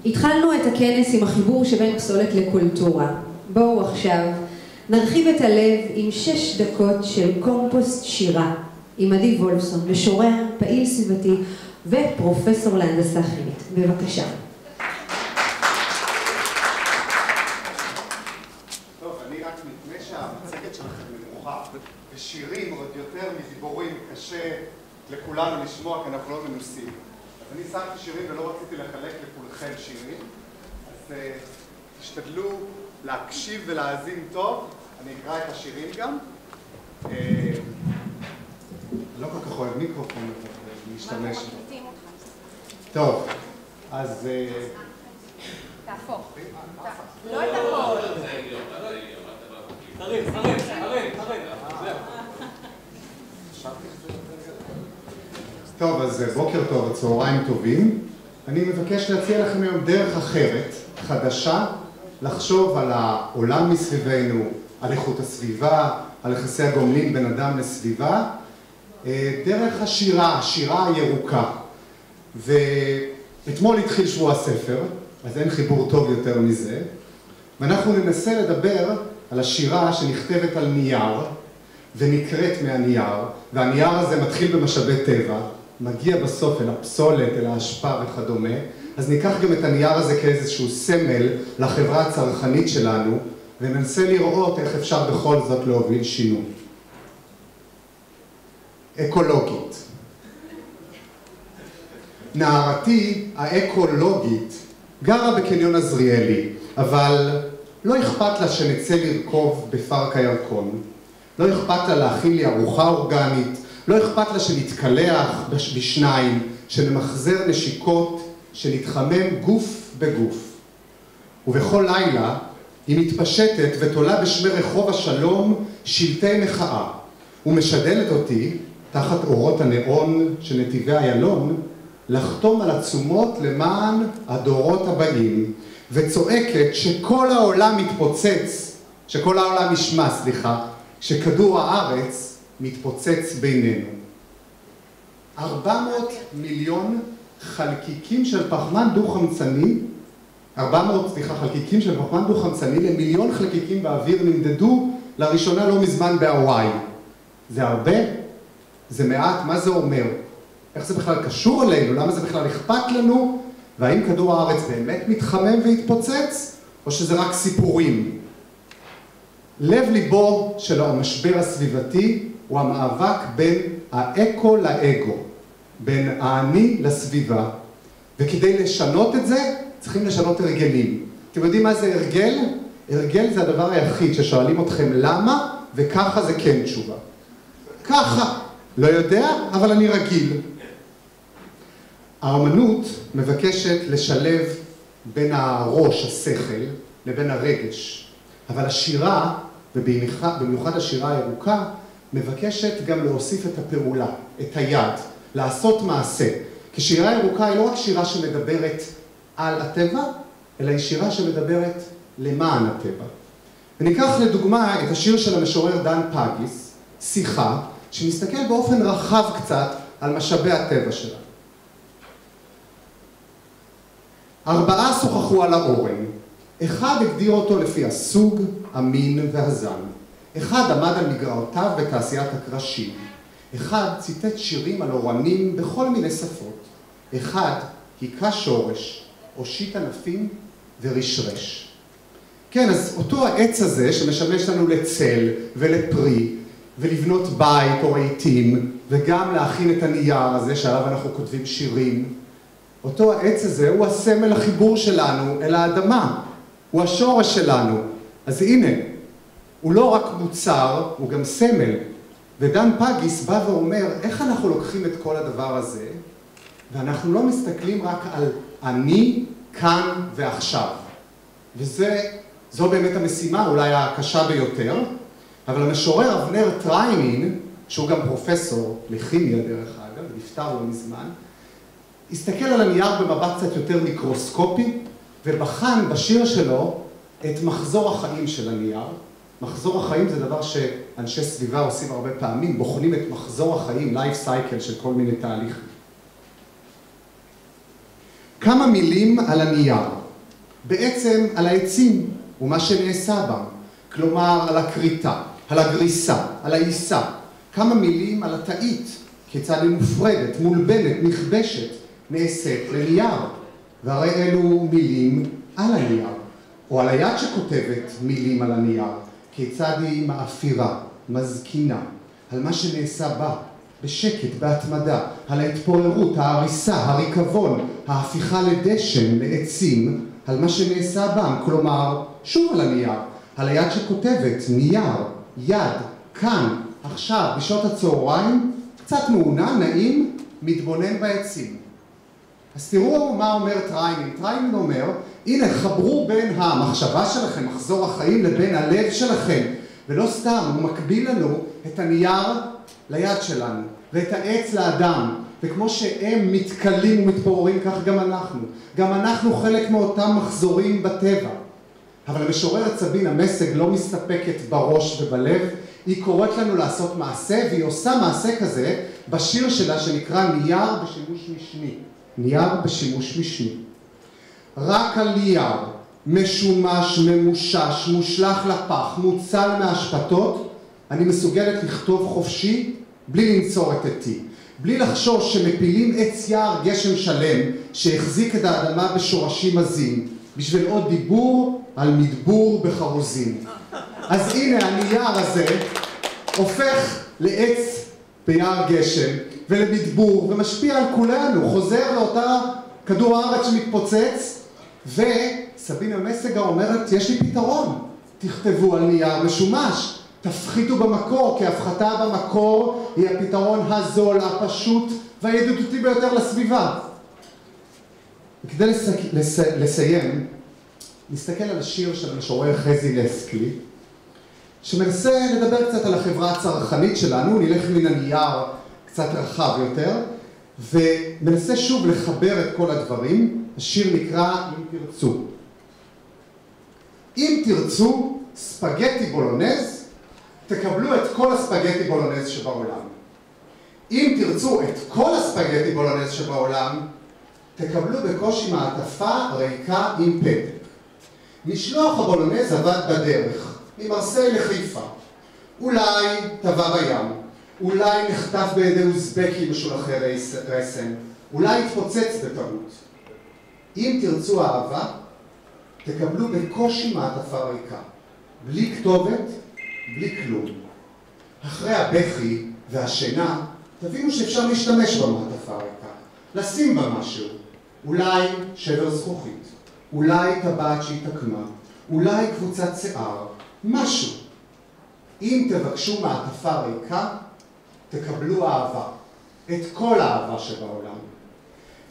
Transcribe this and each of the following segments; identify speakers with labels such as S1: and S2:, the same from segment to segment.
S1: התחלנו את הכנס עם החיבור שבין פסולת לקולטורה. בואו עכשיו נרחיב את הלב עם 6 דקות של קומפוסט שירה עם עדי וולפסון, משורר, פעיל סביבתי ופרופסור להנדסה כימית. בבקשה.
S2: טוב, אני רק מפני שהמצגת שלכם נמוכה ושירים עוד יותר מדיבורים קשה לכולנו לשמוע כי אנחנו לא מנוסים. אז אני שמתי שירים ולא רציתי לחלק לכולכם שירים, אז תשתדלו להקשיב ולהאזין טוב. אני אקרא את השירים גם. לא כל כך אוהב מיקרופון להשתמש. טוב, אז...
S3: תהפוך. לא את הכל.
S4: חריף.
S2: טוב, אז בוקר טוב, צהריים טובים. אני מבקש להציע לכם היום דרך אחרת, חדשה, לחשוב על העולם מסביבנו, על איכות הסביבה, על יחסי הגומלין בין אדם לסביבה, דרך השירה הירוקה. ואתמול התחיל שבוע הספר, אז אין חיבור טוב יותר מזה, ואנחנו ננסה לדבר על השירה שנכתבת על נייר, ונקראת מהנייר, והנייר הזה מתחיל במשאבי טבע, מגיע בסוף אל הפסולת, אל ההשפע וכדומה, אז ניקח גם את הנייר הזה כאיזשהו סמל לחברה הצרכנית שלנו, וננסה לראות איך אפשר בכל זאת להוביל שינוי. אקולוגית. נערתי האקולוגית גרה בקניון עזריאלי, אבל לא אכפת לה שנצא לרכוב בפארק הירקון. לא אכפת לה להכין לי ארוחה אורגנית, לא אכפת לה שנתקלח בשניים, שנמחזר נשיקות, שנתחמם גוף בגוף. ובכל לילה היא מתפשטת ותולה בשמי רחוב השלום שלטי מחאה, ומשדלת אותי, תחת אורות הנאון של נתיבי איילון, לחתום על עצומות למען הדורות הבאים, וצועקת שכל העולם מתפוצץ, שכל העולם ישמע, שכדור הארץ מתפוצץ בינינו. 400 מיליון חלקיקים של פחמן דו-חמצני, חלקיקים של פחמן דו-חמצני למיליון חלקיקים באוויר נמדדו לראשונה לא מזמן בהוואי. זה הרבה? זה מעט? מה זה אומר? איך זה בכלל קשור אלינו? למה זה בכלל אכפת לנו? והאם כדור הארץ באמת מתחמם והתפוצץ? או שזה רק סיפורים? לב ליבו של המשבר הסביבתי הוא המאבק בין האקו לאגו, בין האני לסביבה. וכדי לשנות את זה, צריכים לשנות הרגלים. אתם יודעים מה זה הרגל? הרגל זה הדבר היחיד ששואלים אתכם למה, וככה זה כן תשובה. ככה. לא יודע, אבל אני רגיל. האמנות מבקשת לשלב בין הראש, השכל, לבין הרגש. אבל השירה, ובמיוחד השירה הירוקה, מבקשת גם להוסיף את הפעולה, את היד, לעשות מעשה. כי שירה ירוקה היא לא רק שירה שמדברת על הטבע, אלא היא שירה שמדברת למען הטבע. וניקח לדוגמה את השיר של המשורר דן פגיס, שיחה, שמסתכל באופן רחב קצת על משאבי הטבע שלה. 4 שוחחו על האורן. 1 הגדיר אותו לפי הסוג, המין והזן. 1 עמד על מגרעותיו בתעשיית הקרשים. 1 ציטט שירים על אורנים בכל מיני שפות. 1 היכה שורש, הושיט ענפים ורשרש. כן, אז אותו העץ הזה שמשמש לנו לצל ולפרי, ולבנות בית או רהיטים, וגם להכין את הנייר הזה שעליו אנחנו כותבים שירים. אותו העץ הזה הוא הסמל החיבור שלנו אל האדמה, הוא השורש שלנו. אז הנה, הוא לא רק מוצר, הוא גם סמל. ודן פגיס בא ואומר, איך אנחנו לוקחים את כל הדבר הזה, ואנחנו לא מסתכלים רק על אני, כאן ועכשיו. וזו באמת המשימה, אולי הקשה ביותר, אבל המשורר אבנר טריינין, שהוא גם פרופסור לכימיה דרך אגב, נפטר לא מזמן, הסתכל על הנייר במבט קצת יותר מיקרוסקופי, ובחן בשיר שלו את מחזור החיים של הנייר. מחזור החיים זה דבר שאנשי סביבה עושים הרבה פעמים, בוחנים את מחזור החיים, life cycle של כל מיני תהליכים. כמה מילים על הנייר, בעצם על העצים ומה שנעשה בם, כלומר על הכריתה, על הגריסה, על העיסה. כמה מילים על התאית, כיצד היא מופרדת, מולבנת, נכבשת, נעשית לנייר. והרי אלו מילים על הנייר, או על היד שכותבת מילים על הנייר, כיצד היא מאפירה, מזקינה, על מה שנעשה בה, בשקט, בהתמדה, על ההתפוררות, ההריסה, הריקבון, ההפיכה לדשן, לעצים, על מה שנעשה בם, כלומר, שוב על הנייר, על היד שכותבת, נייר, יד, כאן, עכשיו, בשעות הצהריים, קצת מעונן, נעים, מתבונן בעצים. אז תראו מה אומר טריינין. טריינין אומר, הנה, חברו בין המחשבה שלכם, מחזור החיים, לבין הלב שלכם. ולא סתם, הוא מקביל לנו את הנייר ליד שלנו, ואת העץ לאדם. וכמו שהם מתקלים ומתפוררים, כך גם אנחנו. גם אנחנו חלק מאותם מחזורים בטבע. אבל המשוררת סבינה מסג לא מסתפקת בראש ובלב, היא קוראת לנו לעשות מעשה, והיא עושה מעשה כזה בשיר שלה שנקרא נייר בשימוש משני. נייר בשימוש משני. רק על נייר, משומש, ממושש, מושלך לפח, מוצל מהשפתות, אני מסוגלת לכתוב חופשי בלי לנצור את עטי. בלי לחשוש שמפילים עץ יער גשם שלם שהחזיק את האדמה בשורשים עזים, בשביל עוד דיבור על מדבור בחרוזים. אז הנה הנייר הזה הופך לעץ ביער גשם ולמדבור ומשפיע על כולנו, חוזר לאותה כדור הארץ שמתפוצץ, וסבינה מסגה אומרת, יש לי פתרון, תכתבו על נייר משומש, תפחיתו במקור, כי הפחתה במקור היא הפתרון הזול, הפשוט והידידותי ביותר לסביבה. וכדי לסיים, נסתכל על השיר של המשורר חזי לסקלי, שמנסה לדבר קצת על החברה הצרכנית שלנו, נלך מן הנייר קצת רחב יותר, ומנסה שוב לחבר את כל הדברים. השיר נקרא אם תרצו. אם תרצו ספגטי בולונז, תקבלו את כל הספגטי בולונז שבעולם. אם תרצו את כל הספגטי בולונז שבעולם, תקבלו בקושי מעטפה ריקה עם פתק. משלוח הבולונז עבד בדרך, ממרסיי לחיפה. אולי טבע בים, אולי נחטף בידי אוזבקי משולחי רסן, אולי התפוצץ בטעות. אם תרצו אהבה, תקבלו בקושי מעטפה ריקה, בלי כתובת, בלי כלום. אחרי הבכי והשינה, תבינו שאפשר להשתמש במעטפה ריקה, לשים בה משהו, אולי שבר זכוכית, אולי טבעת שהתעקמה, אולי קבוצת שיער, משהו. אם תבקשו מעטפה ריקה, תקבלו אהבה, את כל האהבה שבעולם.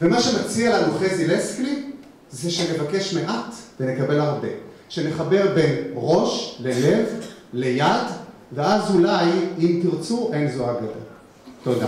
S2: ומה שמציע לנו חזי לסקלי, זה שנבקש מעט ונקבל הרבה. שנחבר בין ראש ללב, ליד, ואז אולי, אם תרצו, אין זו אגדה. תודה.